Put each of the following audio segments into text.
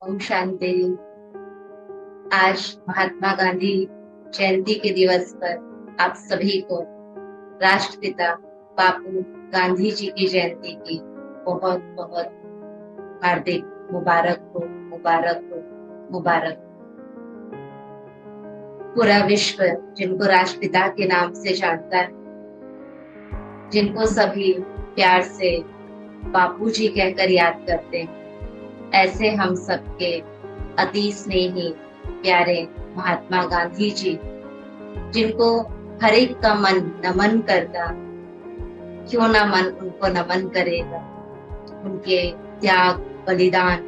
ओम शांति। आज महात्मा गांधी जयंती के दिवस पर आप सभी को राष्ट्रपिता बापू गांधी जी की जयंती की बहुत बहुत हार्दिक मुबारक हो, मुबारक हो, मुबारक हो। पूरा विश्व जिनको राष्ट्रपिता के नाम से जानता है, जिनको सभी प्यार से बापू जी कहकर याद करते हैं, ऐसे हम सबके अति स्नेही प्यारे महात्मा गांधी जी, जिनको हर एक का मन नमन करता, क्यों ना मन उनको नमन करेगा। उनके त्याग, बलिदान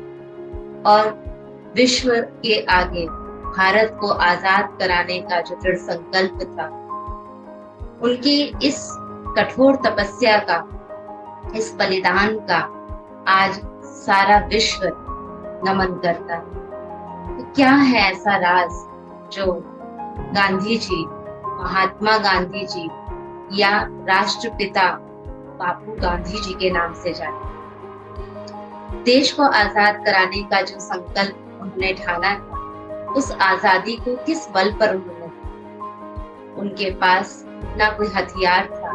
और विश्व के आगे भारत को आजाद कराने का जो दृढ़ संकल्प था, उनकी इस कठोर तपस्या का, इस बलिदान का आज सारा विश्व नमन करता है। तो क्या है ऐसा राज जो गांधी जी, महात्मा गांधी जी या राष्ट्रपिता बापू गांधी जी के नाम से जाने? देश को आजाद कराने का जो संकल्प उन्होंने ठाना था, उस आजादी को किस बल पर उन्होंने दिया? उनके पास ना कोई हथियार था,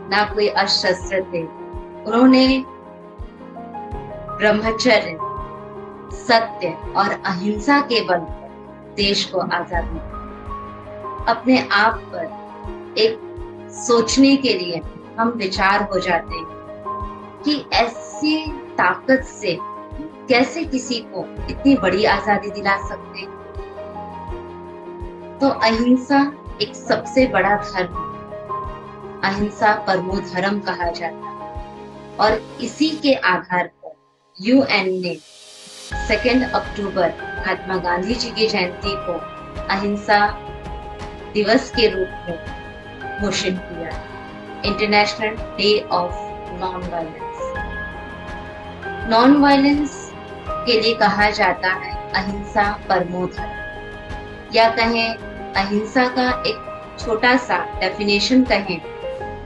ना कोई अस्त्र थे। उन्होंने ब्रह्मचर्य, सत्य और अहिंसा के बल पर देश को आजादी दी। अपने आप पर एक सोचने के लिए हम विचार हो जाते हैं कि ऐसी ताकत से कैसे किसी को इतनी बड़ी आजादी दिला सकते हैं। तो अहिंसा एक सबसे बड़ा धर्म है। अहिंसा परमो धर्म कहा जाता है और इसी के आधार पर यूएन ने 2 अक्टूबर महात्मा गांधी जी की जयंती को अहिंसा दिवस के रूप में घोषित किया, international day of non violence. Non violence के लिए कहा जाता है अहिंसा परमो धर्म, या कहें अहिंसा का एक छोटा सा डेफिनेशन कहें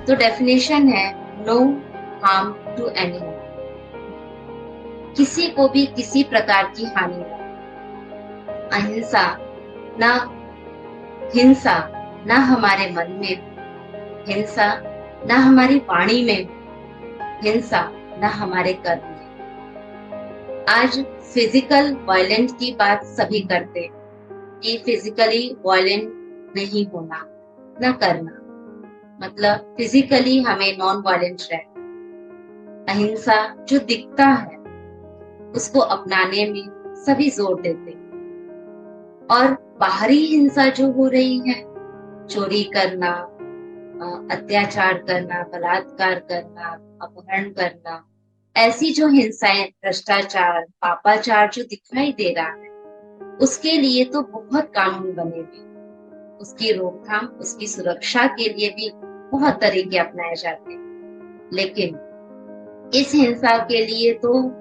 तो डेफिनेशन है नो हार्म टू एनीवन। किसी को भी किसी प्रकार की हानि न। अहिंसा ना हिंसा, ना हमारे मन में हिंसा, ना हमारी वाणी में हिंसा, ना हमारे कर्म में। आज फिजिकल वायलेंट की बात सभी करते कि फिजिकली वायलेंट नहीं होना, ना करना, मतलब फिजिकली हमें नॉन वायलेंट रहना। अहिंसा जो दिखता है उसको अपनाने में सभी जोर देते, और बाहरी हिंसा जो हो रही है, चोरी करना, अत्याचार करना, बलात्कार करना, अपहरण करना, ऐसी जो हिंसाएं, भ्रष्टाचार, पापाचार जो दिखाई दे रहा है, उसके लिए तो बहुत कानून बने हुए, उसकी रोकथाम, उसकी सुरक्षा के लिए भी बहुत तरीके अपनाए जाते हैं। लेकिन इस हिंसा के लिए तो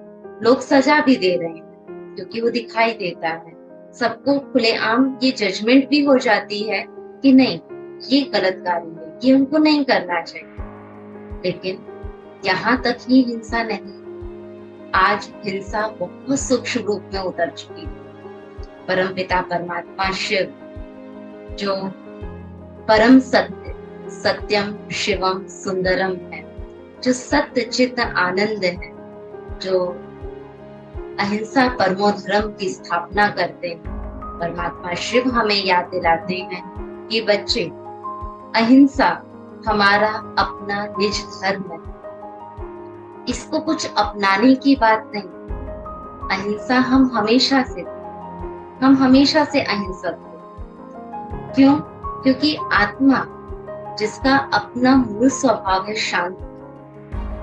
लोग सजा भी दे रहे हैं, क्योंकि वो दिखाई देता है सबको खुलेआम। ये जजमेंट भी हो जाती है कि नहीं, ये गलत कार्य है, ये उनको नहीं करना चाहिए। लेकिन यहाँ तक ही हिंसा नहीं, आज हिंसा बहुत सूक्ष्म रूप में उतर चुकी है। परमपिता परमात्मा शिव, जो परम सत्य, सत्यम शिवम सुंदरम है, जो सत्य चित्त आनंद है, जो अहिंसा परमो धर्म की स्थापना करते हैं, परमात्मा शिव हमें याद दिलाते हैं कि बच्चे, अहिंसा हमारा अपना निज धर्म है, इसको कुछ अपनाने की बात नहीं। अहिंसा हम हमेशा से अहिंसक थे। क्यों? क्योंकि आत्मा जिसका अपना मूल स्वभाव है शांति,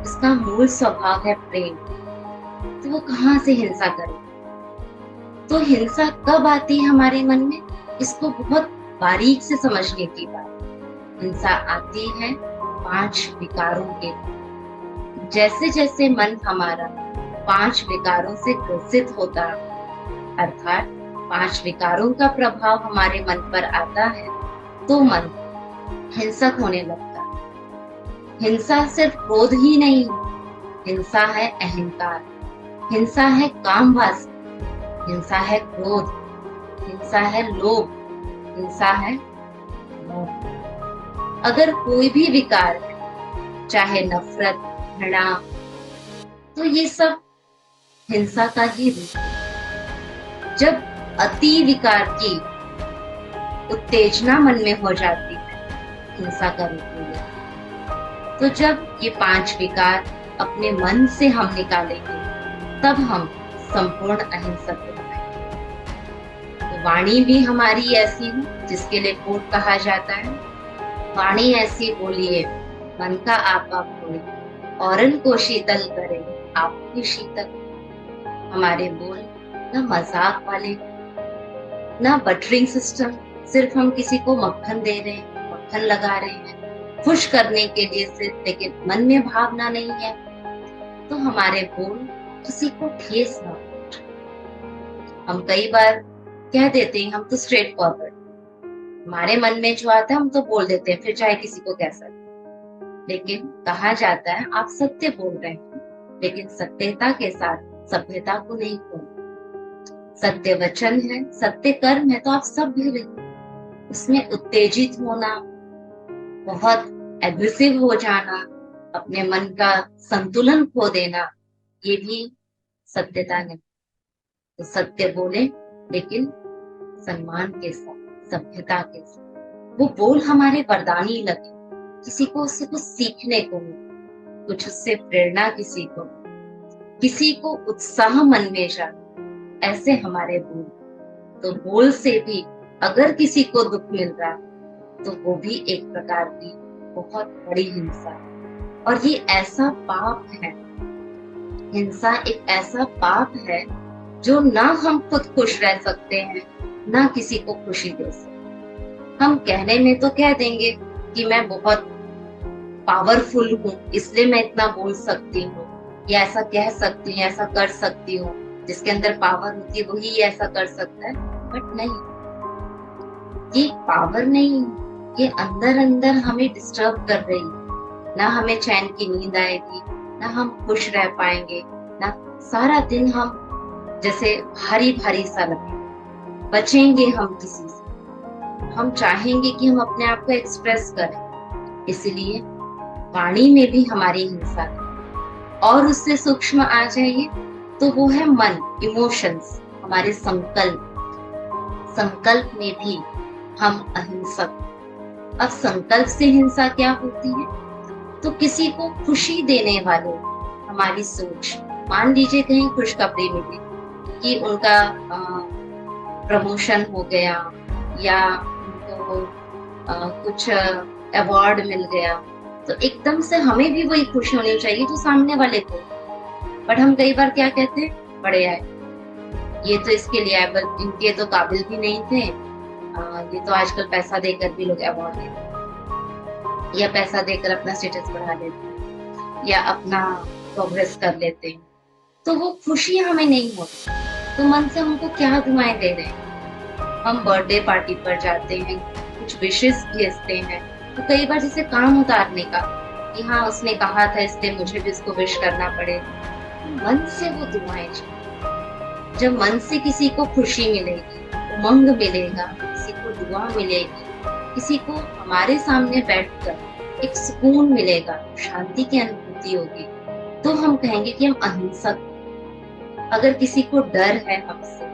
इसका मूल स्वभाव है प्रेम, तो वो कहाँ से हिंसा करे? तो हिंसा कब आती है हमारे मन में, इसको बहुत बारीक से समझने की बात। हिंसा आती है 5 विकारों के। जैसे जैसे मन हमारा 5 विकारों से ग्रसित होता, अर्थात 5 विकारों का प्रभाव हमारे मन पर आता है, तो मन हिंसक होने लगता है। हिंसा सिर्फ क्रोध ही नहीं, हिंसा है अहंकार, हिंसा है काम वासना, हिंसा है क्रोध, हिंसा है लोभ, हिंसा है मोह। अगर कोई भी विकार है, चाहे नफरत, घृणा, तो ये सब हिंसा का ही रूप है। जब अति विकार की उत्तेजना मन में हो जाती है, हिंसा का रूप ले लेती है। तो जब ये 5 विकार अपने मन से हम निकालेंगे, तब हम संपूर्ण अहिंसक हो पाएंगे। तो वाणी भी हमारी ऐसी हो जिसके लिए कोट कहा जाता है, वाणी ऐसी बोलिए मन का आपा खोए, औरन को शीतल करे आप भी शीतल। हमारे बोल न मजाक वाले, ना बटरिंग सिस्टम, सिर्फ हम किसी को मक्खन दे रहे हैं, मक्खन लगा रहे हैं खुश करने के लिए सिर्फ, लेकिन मन में भावना नहीं है। तो हमारे बोल किसी को ठेस ना पहुंचे। हम कई बार कह देते हैं हम तो स्ट्रेट फॉरवर्ड, हमारे मन में जो आता है हम तो बोल देते हैं, फिर चाहे किसी को कैसा। लेकिन कहा जाता है आप सत्य बोल रहे हैं, लेकिन सत्यता के साथ सभ्यता को नहीं खोना। सत्य वचन है, सत्य कर्म है, तो आप सभ्य रहिए। उसमें उत्तेजित होना, बहुत एग्रेसिव हो जाना, अपने मन का संतुलन खो देना, ये भी सत्यता नहीं। तो सत्य बोले, लेकिन सम्मान के साथ, सभ्यता के साथ। वो बोल हमारे वरदानी लगे, किसी को उससे कुछ सीखने को मिले, कुछ उससे प्रेरणा किसी को उत्साह मन में जाए, ऐसे हमारे बोल। तो बोल से भी अगर किसी को दुख मिल रहा है, तो वो भी एक प्रकार की बहुत बड़ी हिंसा है। और ये ऐसा पाप है, हिंसा एक ऐसा पाप है जो ना हम खुद खुश रह सकते हैं, ना किसी को खुशी दे सकते। हम कहने में तो कह देंगे कि मैं बहुत पावरफुल हूँ, इसलिए मैं इतना बोल सकती हूँ, या ऐसा कह सकती हूँ, ऐसा कर सकती हूँ। जिसके अंदर पावर होती है वही ऐसा कर सकता है, बट नहीं, ये पावर नहीं, ये अंदर अंदर हमें डिस्टर्ब कर रही है। ना हमें चैन की नींद आएगी, ना हम खुश रह पाएंगे, ना सारा दिन हम जैसे भारी भारी सा लगे, बचेंगे हम किसी से। हम चाहेंगे कि हम अपने आप को एक्सप्रेस करें, इसलिए वाणी में भी हमारी हिंसा है। और उससे सूक्ष्म आ जाइए तो वो है मन, इमोशंस, हमारे संकल्प। संकल्प में भी हम अहिंसक। अब संकल्प से हिंसा क्या होती है? तो किसी को खुशी देने वाले हमारी सोच, मान लीजिए कहीं खुशखबरी मिली कि उनका प्रमोशन हो गया, या उनको कुछ अवार्ड मिल गया, तो एकदम से हमें भी वही खुशी होनी चाहिए जो सामने वाले को। बट हम कई बार क्या कहते हैं, बड़े आए, ये तो इसके लिए इनके तो काबिल भी नहीं थे, ये तो आजकल पैसा देकर भी लोग अवार्ड देते हैं, या पैसा देकर अपना स्टेटस बढ़ा लेते हैं, या अपना प्रोग्रेस कर लेते हैं। तो वो खुशी हमें नहीं होती, तो मन से हमको क्या दुआएं दे रहे हैं। हम बर्थडे पार्टी पर जाते हैं, कुछ विशेष भेजते हैं, तो कई बार जैसे काम उतारने का कि हाँ उसने कहा था इसलिए मुझे भी उसको विश करना पड़ेगा, मन से वो दुआएं चाहिए। जब मन से किसी को खुशी मिलेगी, उमंग मिलेगा, किसी को दुआ मिलेगी, किसी को हमारे सामने बैठकर एक सुकून मिलेगा, शांति की अनुभूति होगी, तो हम कहेंगे कि हम अहिंसक। अगर किसी को डर है हमसे,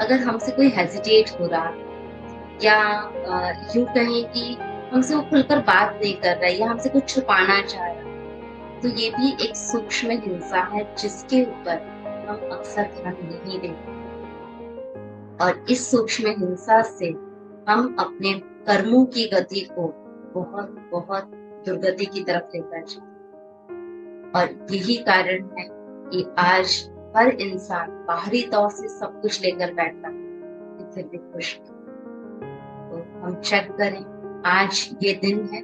अगर हमसे कोई हेजिटेट हो रहा है, या यूं कहें कि हमसे वो खुलकर बात नहीं कर रहा है, या हमसे कुछ छुपाना चाह रहा है, तो ये भी एक सूक्ष्म हिंसा है जिसके ऊपर हम अक्सर ध्यान नहीं देते। और इस सूक्ष्म हिंसा से हम अपने कर्मों की गति को बहुत बहुत दुर्गति की तरफ लेकर जाते। और यही कारण है कि आज हर इंसान बाहरी तौर से सब कुछ लेकर बैठता है, फिर भी खुश नहीं। तो हम चेक करें, आज ये दिन है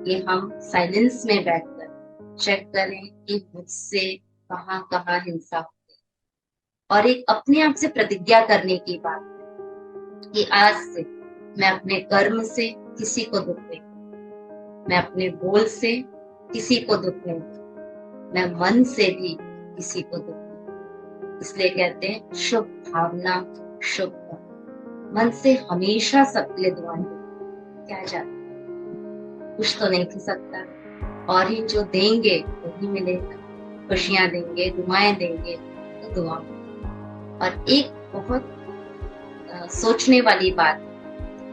कि हम साइलेंस में बैठकर चेक करें कि मुझसे कहाँ कहाँ हिंसा होती, और एक अपने आप से प्रतिज्ञा करने की बात है कि आज से मैं अपने कर्म से किसी को दुख नहीं, मैं अपने बोल से किसी को दुख नहीं, मैं मन से भी किसी को दुख नहीं। इसलिए कहते हैं शुभ भावना शुभ कर्म। मन से हमेशा सबके लिए दुआएं दो। क्या जाता कुछ तो नहीं खी सकता, और ही जो देंगे वही मिलेगा। खुशियां देंगे, दुआएं देंगे तो दुआ। और एक बहुत सोचने वाली बात,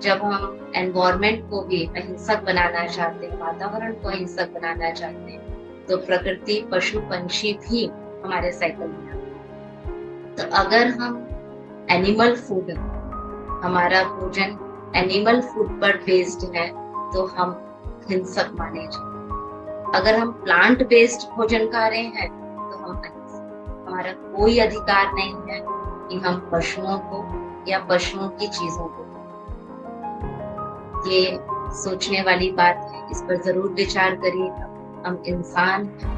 जब हम एनवायरमेंट को भी अहिंसक बनाना चाहते हैं, वातावरण को अहिंसक बनाना चाहते हैं, तो प्रकृति, पशु पंछी भी हमारे साइकिल में आते हैं। तो अगर हम एनिमल फूड, हमारा भोजन एनिमल फूड पर बेस्ड है, तो हम हिंसक माने जाए। अगर हम प्लांट बेस्ड भोजन खा रहे हैं तो हम अहिंसक। हमारा कोई अधिकार नहीं है कि हम पशुओं को या पशुओं की चीजों को। ये सोचने वाली बात है, इस पर जरूर विचार करिएगा। हम इंसान हैं,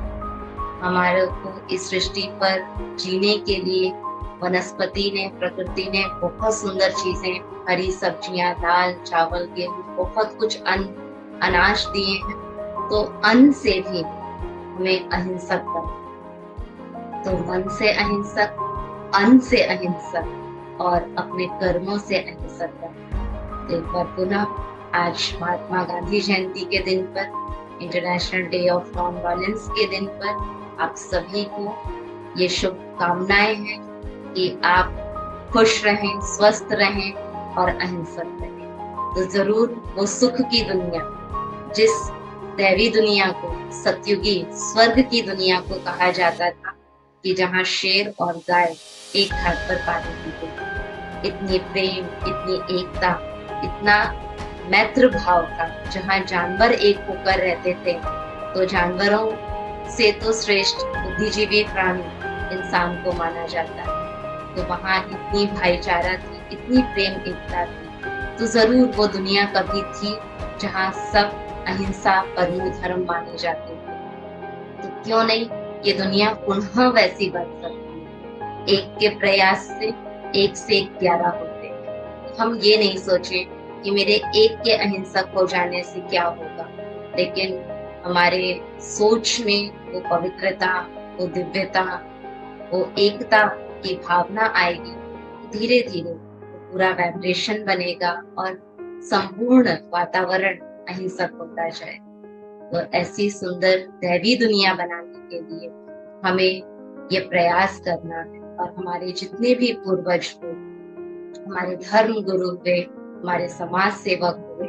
हमारे को इस सृष्टि पर जीने के लिए वनस्पति ने, प्रकृति ने बहुत सुंदर चीजें, हरी सब्जियां, दाल, चावल, गेहूं, बहुत कुछ अन्न, अनाज दिए हैं। तो अन्न से भी हमें अहिंसक बने। तो मन से अहिंसक, अन्न से अहिंसक और अपने कर्मों से अहिंसक बने। एक बार पुनः आज महात्मा गांधी जयंती के दिन पर, international day of non violence के दिन पर, आप सभी को ये शुभकामनाएं हैं कि आप खुश रहें, स्वस्थ रहें और अहिंसक रहें। तो जरूर वो सुख की दुनिया, जिस दैवी दुनिया को, सतयुगी स्वर्ग की दुनिया को कहा जाता था, कि जहाँ शेर और गाय एक घाट पर पानी पीते थे, इतनी प्रेम, इतनी एकता, इतना मैत्र भाव था, जहाँ जानवर एक होकर रहते थे, तो जानवरों से तो श्रेष्ठ बुद्धिजीवी प्राणी इंसान को माना जाता है। तो वहाँ इतनी भाईचारा थी, इतनी प्रेम एकता थी। तो जरूर वो दुनिया कभी थी जहाँ सब अहिंसा परमो धर्म माने जाते थे। तो क्यों नहीं ये दुनिया पुनः वैसी बन सकती है। एक के प्रयास से एक प्यारा होते हैं। हम ये नहीं सोचे कि मेरे एक के अहिंसक हो जाने से क्या होगा, लेकिन हमारे सोच में वो पवित्रता, वो दिव्यता, वो एकता की भावना आएगी। धीरे धीरे पूरा वाइब्रेशन बनेगा और संपूर्ण वातावरण अहिंसक होता जाए। तो ऐसी सुंदर दैवी दुनिया बनाने के लिए हमें ये प्रयास करना है। और हमारे जितने भी पूर्वज हुए, हमारे धर्म गुरु हुए, हमारे समाज सेवक हुए,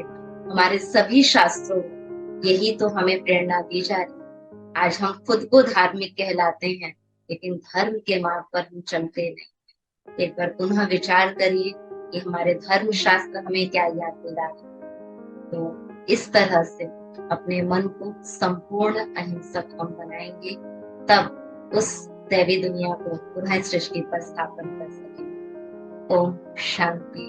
हमारे सभी शास्त्रों में यही तो हमें प्रेरणा दी जा रही है। आज हम खुद को धार्मिक कहलाते हैं, लेकिन धर्म के मार्ग पर हम चलते नहीं। एक बार पुनः विचार करिए कि हमारे धर्म शास्त्र हमें क्या याद दिला रहे हैं। तो इस तरह से अपने मन को संपूर्ण अहिंसक हम बनाएंगे, तब उस दैवी दुनिया को पुनः सृष्टि पर स्थापन कर सकेंगे। ओम शांति।